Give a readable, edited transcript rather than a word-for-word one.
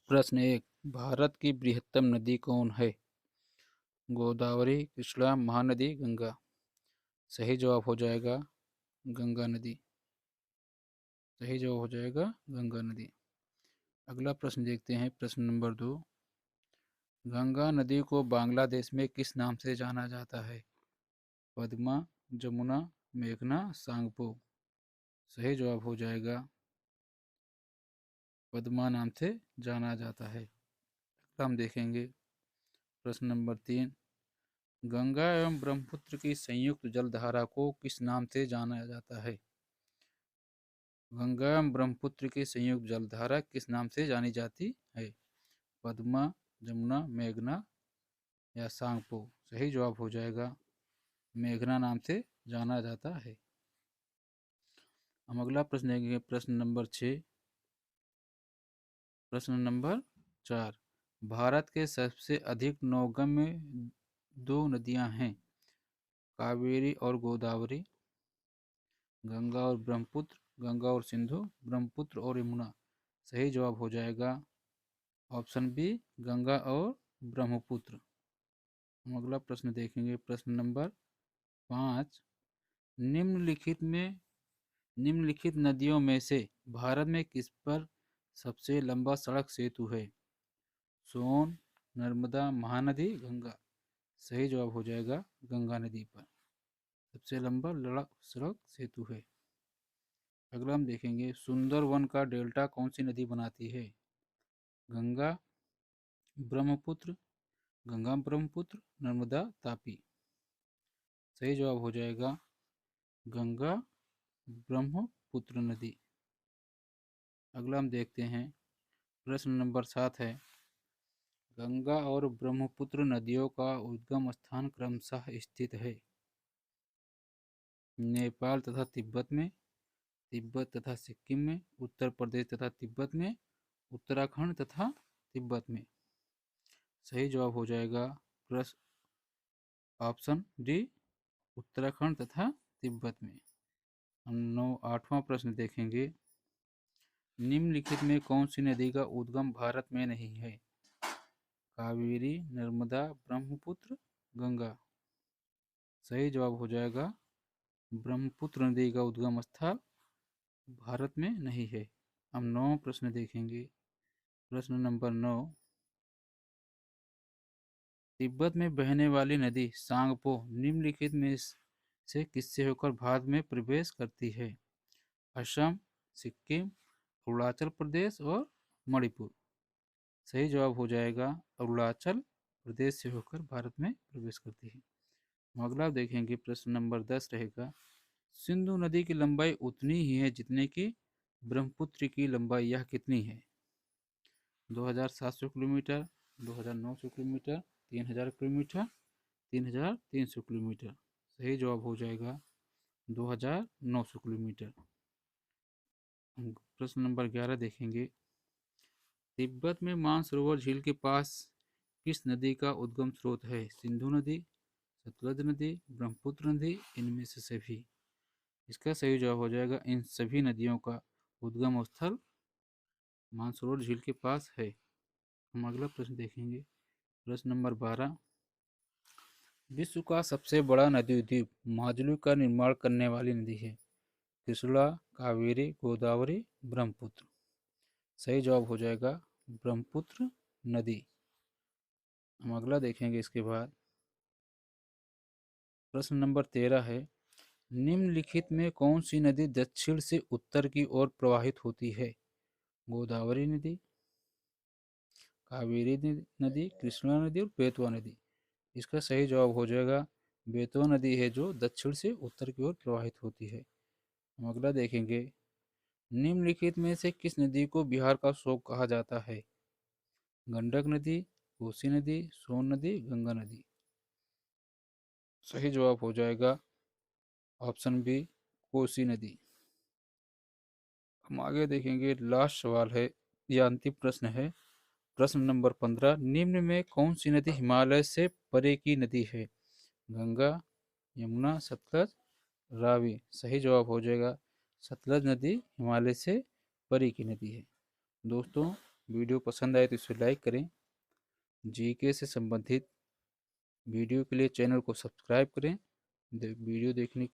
प्रश्न 1। भारत की बृहत्तम नदी कौन है? गोदावरी, कृष्णा, महानदी, गंगा। सही जवाब हो जाएगा गंगा नदी। सही जवाब हो जाएगा गंगा नदी। अगला प्रश्न देखते हैं, प्रश्न नंबर 2। गंगा नदी को बांग्लादेश में किस नाम से जाना जाता है? पद्मा, जमुना, मेघना, सांगपो। सही जवाब हो जाएगा पद्मा नाम से जाना जाता है। अगला हम देखेंगे प्रश्न नंबर 3। गंगा एवं ब्रह्मपुत्र की संयुक्त जलधारा को किस नाम से जाना जाता है? गंगा एवं ब्रह्मपुत्र की संयुक्त जलधारा किस नाम से जानी जाती है? पद्मा, जमुना, मेघना या सांगपो। सही जवाब हो जाएगा मेघना नाम से जाना जाता है। हम अगला प्रश्न देखेंगे, प्रश्न नंबर 6। प्रश्न नंबर 4। भारत के सबसे अधिक नौगम्य दो नदियां हैं, कावेरी और गोदावरी, गंगा और ब्रह्मपुत्र, गंगा और सिंधु, ब्रह्मपुत्र और यमुना। सही जवाब हो जाएगा ऑप्शन बी, गंगा और ब्रह्मपुत्र। हम अगला प्रश्न देखेंगे, प्रश्न नंबर 5। निम्नलिखित नदियों में से भारत में किस पर सबसे लंबा सड़क सेतु है? सोन, नर्मदा, महानदी, गंगा। सही जवाब हो जाएगा गंगा नदी पर सबसे लंबा सड़क सेतु है। अगला हम देखेंगे, सुंदरवन का डेल्टा कौन सी नदी बनाती है? गंगा, ब्रह्मपुत्र, गंगा ब्रह्मपुत्र, नर्मदा, तापी। सही जवाब हो जाएगा गंगा ब्रह्मपुत्र नदी। अगला हम देखते हैं, प्रश्न नंबर 7 है, गंगा और ब्रह्मपुत्र नदियों का उद्गम स्थान क्रमशः स्थित है? नेपाल तथा तिब्बत में, तिब्बत तथा सिक्किम में, उत्तर प्रदेश तथा तिब्बत में, उत्तराखंड तथा तिब्बत में। सही जवाब हो जाएगा प्रश्न ऑप्शन डी, उत्तराखंड तथा तिब्बत में। हम 8वां प्रश्न देखेंगे, निम्नलिखित में कौन सी नदी का उद्गम भारत में नहीं है? कावेरी, नर्मदा, ब्रह्मपुत्र, गंगा। सही जवाब हो जाएगा ब्रह्मपुत्र नदी का उद्गम स्थल भारत में नहीं है। हम 9वां प्रश्न देखेंगे, प्रश्न नंबर 9। तिब्बत में बहने वाली नदी सांगपो निम्नलिखित में से किससे होकर भारत में प्रवेश करती है? असम, सिक्किम, अरुणाचल प्रदेश और मणिपुर। सही जवाब हो जाएगा अरुणाचल प्रदेश से होकर भारत में प्रवेश करती है। अगला देखेंगे, प्रश्न नंबर 10 रहेगा, सिंधु नदी की लंबाई उतनी ही है जितने की ब्रह्मपुत्र की लंबाई, यह कितनी है? 2700 किलोमीटर, 2900 किलोमीटर, 3000 किलोमीटर, 3300 किलोमीटर। सही जवाब हो जाएगा 2900 किलोमीटर। प्रश्न नंबर 11 देखेंगे, तिब्बत में मानसरोवर झील के पास किस नदी का उद्गम स्रोत है? सिंधु नदी, सतलज नदी, ब्रह्मपुत्र नदी, इनमें से सभी। इसका सही जवाब हो जाएगा इन सभी नदियों का उद्गम स्थल मानसरोवर झील के पास है। हम अगला प्रश्न देखेंगे, प्रश्न नंबर 12। विश्व का सबसे बड़ा नदी द्वीप माजुली का निर्माण करने वाली नदी है? कृष्णा, कावेरी, गोदावरी, ब्रह्मपुत्र। सही जवाब हो जाएगा ब्रह्मपुत्र नदी। हम अगला देखेंगे इसके बाद, प्रश्न नंबर 13 है, निम्नलिखित में कौन सी नदी दक्षिण से उत्तर की ओर प्रवाहित होती है? गोदावरी नदी, कावेरी नदी, कृष्णा नदी और बेतवा नदी। इसका सही जवाब हो जाएगा बेतवा नदी है जो दक्षिण से उत्तर की ओर प्रवाहित होती है। हम अगला देखेंगे, निम्नलिखित में से किस नदी को बिहार का शोक कहा जाता है? गंडक नदी, कोसी नदी, सोन नदी, गंगा नदी। सही जवाब हो जाएगा ऑप्शन बी, कोसी नदी। हम आगे देखेंगे, लास्ट सवाल है या अंतिम प्रश्न है, प्रश्न नंबर 15। निम्न में कौन सी नदी हिमालय से परे की नदी है? गंगा, यमुना, सतलज, रावी। सही जवाब हो जाएगा सतलज नदी हिमालय से परे की नदी है। दोस्तों, वीडियो पसंद आए तो इसे लाइक करें। जीके से संबंधित वीडियो के लिए चैनल को सब्सक्राइब करें। वीडियो देखने